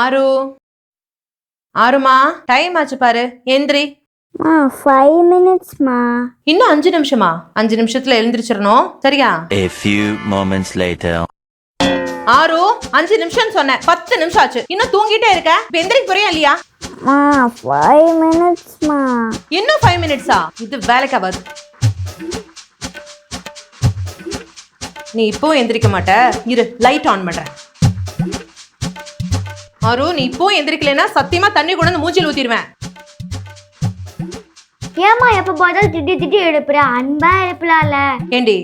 ஆரு ஆருமா டைம் ஆச்சு பாரு எந்திரி. 5 minutes மா. இன்னும் 5 நிமிஷமா? 5 நிமிஷத்துல எழுந்திரிச்சிடணும் சரியா? A few moments later. ஆரு 5 நிமிஷம் சொன்னேன், 10 நிமிஷம் ஆச்சு, இன்னும் தூங்கிட்டே இருக்க. இப்ப எந்திரிக்க போறியா இல்லையா? 5 minutes மா. இன்னும் 5 மினிட்ஸா? இது வேலைக்கு ஆகாது. நீ இப்போ எந்திரிக்க மாட்ட, இரு லைட் ஆன் பண்றேன். ஆரு நீ இப்போ எந்திரிக்கலைன்னா சத்தியமா தண்ணி கொண்டு வந்து மூஞ்சில ஊத்திடுவேன். ஏமா எப்ப பார்த்தாலும் திட்டி எழுப்புற? அன்பா எழுப்பலாம்ல. ஏண்டி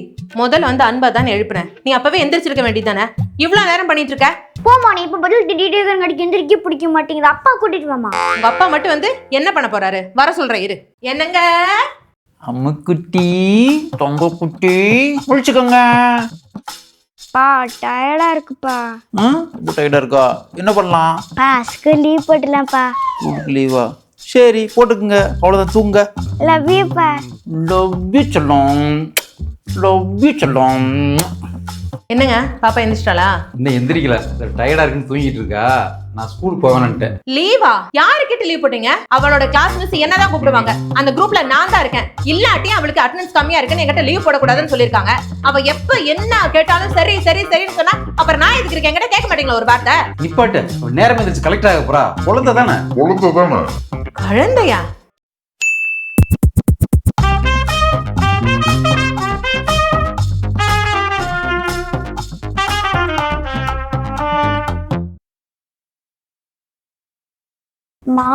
முதல்ல வந்து அன்பா தான் எழுப்புனேன், நீ அப்பவே எந்திரிச்சிருக்க வேண்டியதானே? இவ்வளவு நேரம் பண்ணிட்டு இருக்க. போமா, நீ இப்ப பதில் திட்டிட்டே இருக்கறதுக்கு எந்திரிக்க பிடிக்க மாட்டேங்குது. அப்பா கூட்டிட்டு வாமா. உங்க அப்பா மட்டும் வந்து என்ன பண்ண போறாரு? வர சொல்றேன் இரு. என்னங்க அம்முக்குட்டி தொங்க குட்டி முடிச்சுக்கோங்க. பா டயர்டா இருக்குப்பா. ரொம்ப டயர்டா இருக்கா? என்ன பண்ணலாம்? பாஸ்க்கு லீவ் போட்டுலாம்ப்பா. லீவா? சரி போட்டுக்குங்க, அவ்வளோதான், தூங்க. லவ் யூ பா. லவ் யூ செல்லம், லவ் யூ செல்லம். என்னங்க பாப்பா எந்திரிச்சிட்டாளா? இன்னும் எந்திரிக்கல, டயர்டா இருக்குன்னு தூங்கிட்டு இருக்கா. நான் ஸ்கூல் போவேன்னுட்டேன். லீவா? யாருக்கிட்ட லீவ் போட்டீங்க? அவளோட கிளாஸ் மிஸ் என்னதான் கூப்பிடுவாங்க, அந்த குரூப்ல நான் தான் இருக்கேன். இல்லாட்டி அவளுக்கு அட்டெண்டன்ஸ் கம்மியா இருக்குன்னு என்கிட்ட லீவ் போடக்கூடாதுன்னு சொல்லியிருக்காங்க. அவ எப்ப என்ன கேட்டாலும் சரி சரி சரின்னு சொன்னா அப்புறம் நான் எதுக்கு இருக்கேன்? என்கிட்ட கேட்க மாட்டீங்களா ஒரு வார்த்தை? நிப்பாட்டு, நேரம் எந்திரிச்சு கலெக்டர் ஆக போறா. குழந்தை தானே. குழந்தையா? மா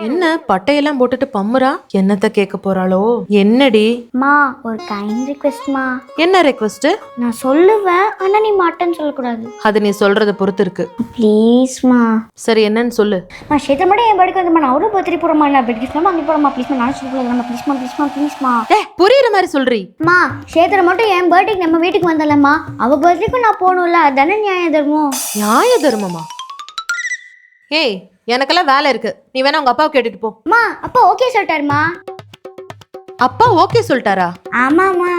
என்ன பட்டையெல்லாம் போட்டுட்டு பம்முறா? என்னத்த கேட்க போறாளோ? என்னடி? மா ஒரு கைண்ட் ரிக்வெஸ்ட் மா. என்ன ரெக்வெஸ்ட்? நான் சொல்லுவேன், ஆனா நீ மாட்டேன்னு சொல்லக்கூடாது. அது நீ சொல்றத பொறுத்து இருக்கு. ப்ளீஸ் மா. சரி என்னன்னு சொல்லு. நான் சேத்த மட்டும் என் பர்த்டே வந்து நான் அவரு பர்த்டே போறமா, நான் பர்த்டே கிஃப்ட் அங்க போறமா. ப்ளீஸ் மா, நான் சொல்லக்கூடாது. நம்ம ப்ளீஸ் மா ப்ளீஸ் மா ப்ளீஸ் மா. புரியுற மாதிரி சொல்றீ. மா சேத்திர மட்டும் என் பர்த்டேக்கு நம்ம வீட்டுக்கு வந்தலம்மா, அவ பர்த்டேக்கு நான் போகணும்ல, அதானே நியாய தர்மம். நியாய தர்மமா? ஏய் எனக்கெல்லாம் வேலை இருக்கு, நீ வேணா உங்க அப்பாவை கேட்டுட்டு போ. மா அப்பா ஓகே சொல்லிட்டாருமா. அப்பா ஓகே சொல்லிட்டாரா? ஆமாமா,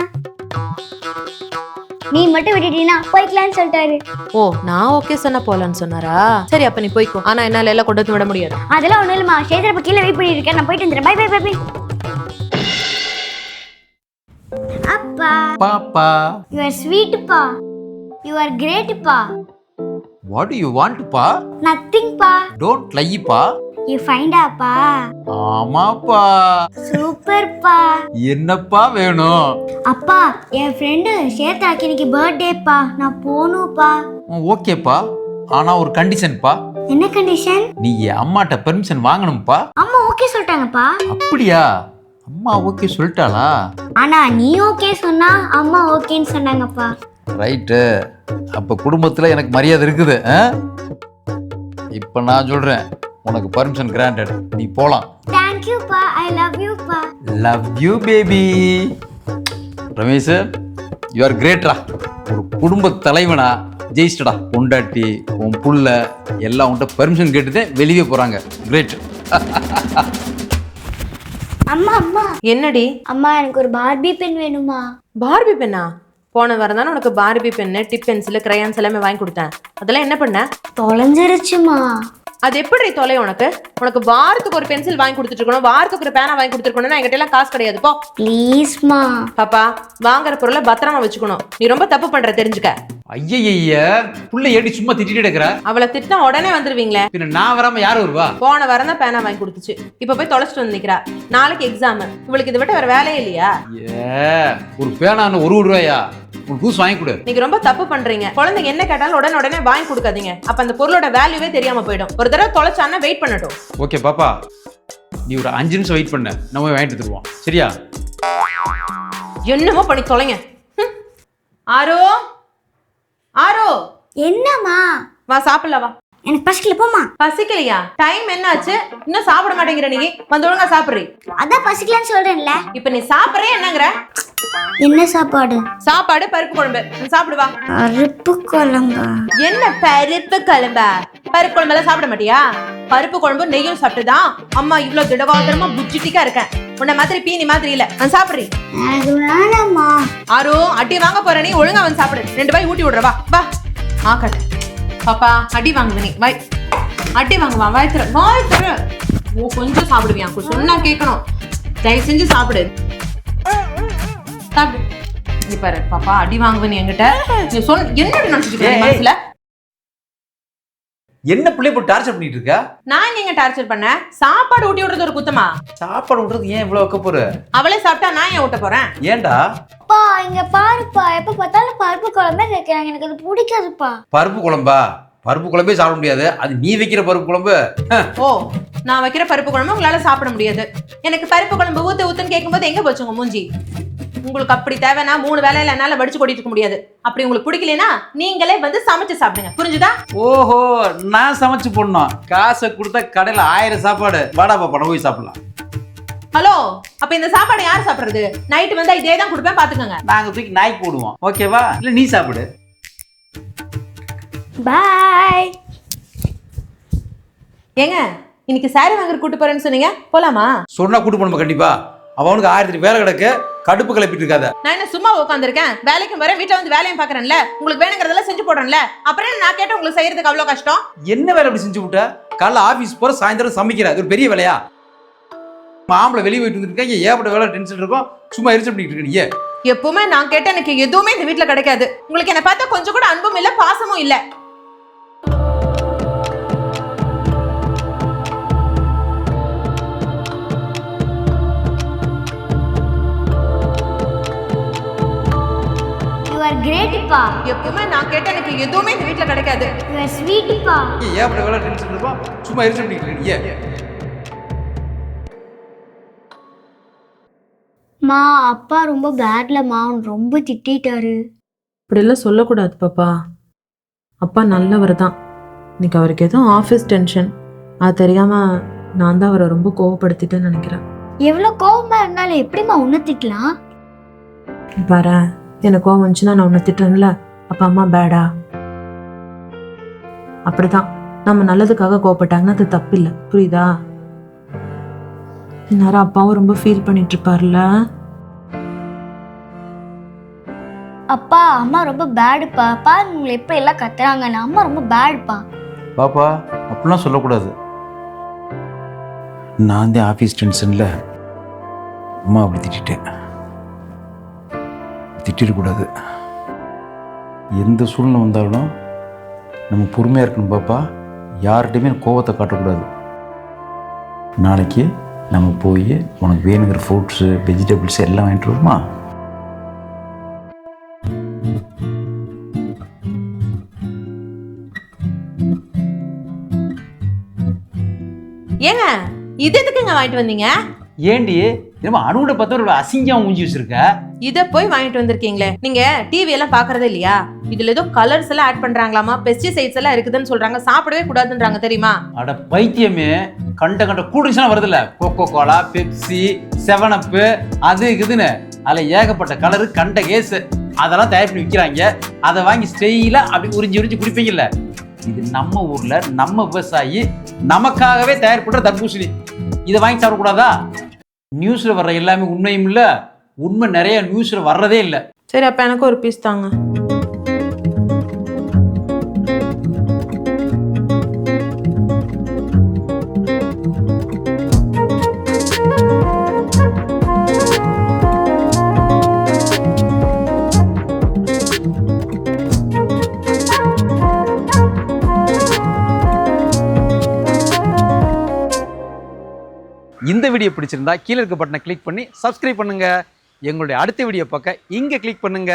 நீ மட்டும் விட்டுட்டீங்கன்னா போய்க்கலான்னு சொல்லிட்டாரு. ஓ நான் ஓகே சொன்னா போலான்னு சொன்னாரா? சரி அப்ப நீ போய்க்கோ, ஆனா என்னால எல்லாம் கொண்டு வந்து விட முடியாது. அதெல்லாம் ஒண்ணும் இல்லம்மா, சேத்திர கீழே வெயிட் பண்ணி இருக்கேன், நான் போயிட்டு வந்துடுறேன். Bye bye bye bye. அப்பா பாப்பா, யூ ஆர் ஸ்வீட் பா, யூ ஆர் கிரேட் பா. வாட் டு யூ வாண்ட் பா? நத்திங் பா. டோன்ட் லை பா. யூ ஃபைண்டா பா. ஆமாப்பா. சூப்பர் பா. என்னப்பா வேணும்? அப்பா என் ஃப்ரெண்டு சேத்தாக்கு இன்னைக்கு பர்த்டே பா, நான் போணும்ப்பா. ஓகேப்பா, ஆனா ஒரு கண்டிஷன் பா. என்ன கண்டிஷன்? நீ அம்மாட்ட பெர்மிஷன் வாங்கணும்ப்பா. அம்மா ஓகே சொல்லிட்டாங்கப்பா. அப்படியா? அம்மா ஓகே சொல்லிட்டாளா? ஆனா நீ ஓகே சொன்னா அம்மா ஓகேன்னு சொன்னாங்கப்பா. ரைட்டு, அப்ப குடும்பத்துல எனக்கு மரியாதை இருக்குது. இப்ப நான் சொல்றேன், உனக்கு பர்மிஷன் கிராண்டட், நீ போலாம். Thank you பா, I love you பா. Love you baby. Ramesh, you are கிரேட்ரா. ஒரு குடும்ப தலைவனா ஜெயிச்சிட்டடா. பொண்டாட்டி உன் புள்ள எல்லாம் உன்கிட்ட பெர்மிஷன் கேட்டுதான் வெளியே போறாங்க. கிரேட். அம்மா அம்மா. என்னடி? அம்மா எனக்கு ஒரு பார்பி பென் வேணுமா. பார்பி பென்னா? போன வாரம் தானே உனக்கு Barbie pen, tip pencil, crayons எல்லாமே வாங்கி கொடுத்தேன். அதெல்லாம் என்ன பண்ண? தொலைஞ்சிருச்சுமா. அது எப்படி தொலை? உனக்கு வாரத்துக்கு ஒரு பென்சில் வாங்கி கொடுத்துட்டு இருக்கணும், வாரத்துக்கு ஒரு பேனா வாங்கி கொடுத்துருக்கணும். என்கிட்ட எல்லாம் காசு கிடையாது போ. ப்ளீஸ்மா. பாப்பா வாங்குற பொருளை பத்திரமா வச்சுக்கணும். நீ ரொம்ப தப்பு பண்ற தெரிஞ்சுக்க. ஐய புள்ள ஏடி சும்மா திட்டிட்டு இருக்கிற? அவளை திட்டினா உடனே வந்துருவீங்களே. பின்ன நான் வராம யாரு வருவா? போன வாரம் தான் பேனா வாங்கி கொடுத்துச்சு, இப்ப போய் தொலைச்சிட்டு வந்து நிக்கிறா. நாளைக்கு எக்ஸாம், இவளுக்கு இதை விட்டு வேற வேலையே இல்லையா? ஒரு பேனான்னு ₹1 ஒரு பூஸ் வாங்கி கொடு. நீங்க ரொம்ப தப்பு பண்றீங்க. குழந்தைங்க என்ன கேட்டாலும் உடனே வாங்கி கொடுக்காதீங்க. அப்ப அந்த பொருளோட வேல்யூவே தெரியாம போயிடும். ஒரு தடவை தொலைச்சான்னா வெயிட் பண்ணட்டும். ஓகே பாப்பா, நீ ஒரு 5 நிமிஷம் வெயிட் பண்ண, நம்ம வாங்கிட்டு தருவோம். சரியா? என்னமோ பண்ணி தொலைங்க. ஆரோ ஆரோ. என்னம்மா? வா சாப்பிடல வா. எனக்கு பசிக்கல, போமா. பசிக்கலையா? டைம் என்ன ஆச்சு? இன்னும் சாப்பிட மாட்டேங்கிற நீ. வந்து ஒழுங்கா சாப்பிடுறீ. அதான் பசிக்கலன்னு சொல்றேன்ல. இப்ப நீ சாப்பிடுறே என்னங்கிற? என்ன சாப்பாடு? சாப்பாடு பருப்பு குழம்பு. சாப்பிடு வா. பருப்பு குழம்பா? என்ன பருப்பு குழம்பா? பருப்பு குழம்பெல்லாம் சாப்பிட மாட்டியா? பருப்பு குழம்பு நெய்யும் சாப்பிட்டுதான் அம்மா இவ்வளவு திடகாத்திரமா புஜ்ஜிட்டிக்கா இருக்கேன். உன்ன மாதிரி பீனி மாதிரி இல்ல. சாப்பிடுறீ? அது வேணாம்மா. ஆரோ அடி வாங்க போற நீ, ஒழுங்கா வந்து சாப்பிடு. 2 வாய் ஊட்டி விடுற. வா வா. ஆக்கட்ட பாப்பா, அடி வாங்குது நீ. வாய் அடி வாங்குவான். வாய்த்துற ஓ கொஞ்சம் சாப்பிடுவியா? சொன்னா கேட்கணும். தயவு செஞ்சு சாப்பிடு. சாப்பிடு. நீ பாரு பாப்பா அடி வாங்குவேன் என்கிட்ட. நீ என்னடி நினைச்சிட்டு இருக்க மனசுல? என்ன பிள்ளை போட்டு டார்ச்சர் பண்ணிட்டு இருக்க? நான் எங்க டார்ச்சர் பண்ணேன்? சாப்பாடு ஊட்டி விடுறது ஒரு குத்தமா? சாப்பாடு விடுறது ஏன் இவ்வளவு வைக்க போற? அவளே சாப்பிட்டா நான் ஏன் ஊட்ட போறேன்? ஏன்டா? அப்பா இங்க பாருப்பா, எப்ப பார்த்தாலும் பருப்பு குழம்பே கேட்கறாங்க, எனக்கு அது பிடிக்காதுப்பா. பருப்பு குழம்பா? பருப்பு குழம்பே சாப்பிட முடியாது, அது நீ வைக்கிற பருப்பு குழம்பு. ஓ நான் வைக்கிற பருப்பு குழம்பு உங்களால சாப்பிட முடியாது. எனக்கு பருப்பு குழம்பு ஊத்துன்னு கேட்கும்போது எங்க போச்சு உங்க மூஞ்சி? உங்களுக்கு அப்படி தேவைன்னா 3 வேளையில என்னால வடிச்சு கொட்டிட்டு இருக்க முடியாது. அப்படி உங்களுக்கு பிடிக்கலனா நீங்களே வந்து சமைச்சு சாப்பிடுங்க, புரிஞ்சுதா? ஓஹோ, நான் சமைச்சு போடணும். காசை கொடுத்தா கடையில 1000 சாப்பாடு. வாடா பாப்பா போய் சாப்பிடலாம். ஹலோ, அப்ப இந்த சாப்பாடு யார் சாப்பிடுறது? நைட்டு வந்தா இதே தான் கொடுப்பேன், பாத்துக்கோங்க. நாங்க தூக்கி நாய் போடுவோம், ஓகேவா? இல்ல நீ சாப்பிடு. பாய். ஏங்க இன்னைக்கு சாரி வாங்குற கூட்டு போறேன்னு சொன்னீங்க, போலாமா? சொன்னா கூட்டு போனோம் கண்டிப்பா. அவனுக்கு 1000 வேலை கிடக்கு, கடுப்பு கிளப்பிட்டு இருக்காத. நான் என்ன சும்மா உட்காந்துருக்கேன்? வேலைக்கு வரேன், வீட்டுல வந்து வேலையும் பாக்குறேன்ல, உங்களுக்கு வேணுங்கிறதெல்லாம் செஞ்சு போடுறேன்ல, அப்புறம் நான் கேட்ட உங்களுக்கு செய்யறதுக்கு அவ்வளவு கஷ்டம்? என்ன வேலை அப்படி செஞ்சு விட்ட? காலைல ஆபீஸ் போற, சாயந்தரம் சமைக்கிற, அது ஒரு பெரிய வேலையா? மாம்பளை வெளியே போயிட்டு வந்துருக்கேன், ஏகப்பட்ட வேலை டென்ஷன் இருக்கும், சும்மா எரிச்சு பண்ணிட்டு இருக்க நீ. எப்பவுமே நான் கேட்ட எனக்கு எதுவுமே இந்த வீட்டுல கிடைக்காது. உங்களுக்கு என்ன பார்த்தா கொஞ்சம் கூட அன்பும் இல்ல, பாசமும் இல்ல. You are great பா. எப்பவுமே நான் கேட்ட எனக்கு எதுவுமே இந்த வீட்டுல கிடைக்காது. You are sweet பா. ஏகப்பட்ட வேலை டென்ஷன் இருக்கும், சும்மா எரிச்சு பண்ணிட்டு இருக்க நீ. மா அப்பா ரொம்ப பேட்லமா, ரொம்ப திட்டாரு. இப்படியெல்லாம் சொல்லக்கூடாது பாப்பா. அப்பா நல்லவர் தான். இன்னைக்கு அவருக்கு எதுவும் ஆஃபீஸ் டென்ஷன், அது தெரியாம நான் தான் அவரை ரொம்ப கோவப்படுத்திட்டேன்னு நினைக்கிறேன். எவ்வளவு கோவமா இருந்தாலும் எப்படிமா உன்னை திட்டலாம்? பாரு, எனக்கு கோவம் வந்துச்சுன்னா நான் உன்னை திட்டுறேன்ல, அப்பா அம்மா பேடா. அப்படிதான், நம்ம நல்லதுக்காக கோவப்பட்டாங்கன்னா அது தப்பு இல்லை, புரியுதா? இந்நேரம் அப்பாவும் ரொம்ப ஃபீல் பண்ணிட்டு இருப்பார்ல. அப்பா அம்மா ரொம்ப பேடுப்பா, பாருங்க உங்களை எப்படி எல்லாம் கத்துறாங்கன்னு. அம்மா ரொம்ப பேடுப்பா. பாப்பா அப்படிலாம் சொல்லக்கூடாது. நான் தான் ஆஃபீஸ் டென்ஷன்ல அம்மா அப்படி திட்டேன். திட்டிடக்கூடாது. எந்த சூழ்நிலை வந்தாலும் நம்ம பொறுமையாக இருக்கணும் பாப்பா. யார்கிட்டையுமே கோவத்தை காட்டக்கூடாது. நாளைக்கு நம்ம போய் உனக்கு வேணுங்கிற ஃப்ரூட்ஸு, வெஜிடபிள்ஸ் எல்லாம் வாங்கிட்டு வருமா? ஏங்க இது எதுக்குங்க வாங்கிட்டு வந்தீங்க? ஏண்டி என்னமோ அணுகுட பார்த்து ஒரு அசிங்கம் ஊஞ்சி வச்சிருக்க? இத போய் வாங்கிட்டு வந்திருக்கீங்களே. நீங்க டிவி எல்லாம் பாக்குறதே இல்லையா? இதுல ஏதோ கலர்ஸ் எல்லாம் ஆட் பண்றாங்களாமா, பெஸ்டிசைட்ஸ் எல்லாம் இருக்குதுன்னு சொல்றாங்க, சாப்பிடவே கூடாதுன்றாங்க, தெரியுமா? அட பைத்தியமே, கண்ட கூல்ட்ரிங்க்ஸ்லாம் வருதுல்ல, கோகோ கோலா, பெப்சி, 7up, அது இதுன்னு அதுல ஏகப்பட்ட கலரு, கண்ட கேஸ், அதெல்லாம் தயார் பண்ணி விற்கிறாங்க. அதை வாங்கி ஸ்டெயிலா அப்படி உறிஞ்சி உறிஞ்சி குடிப்பீங்கல்ல. இது நம்ம ஊர்ல நம்ம விவசாயி நமக்காகவே தயார் பண்ற தர்பூசணி. இதை வாங்கி சாப்பிடக்கூடாதா? நியூஸ்ல வர்ற எல்லாமே உண்மையும் இல்ல, உண்மை நிறைய நியூஸ்ல வர்றதே இல்ல. சரி, அப்ப எனக்கு ஒரு பீஸ் தாங்க. இந்த வீடியோ பிடிச்சிருந்தா கீழே இருக்க பட்டனை கிளிக் பண்ணி சப்ஸ்கிரைப் பண்ணுங்க. எங்களுடைய அடுத்த வீடியோ பார்க்க இங்க கிளிக் பண்ணுங்க.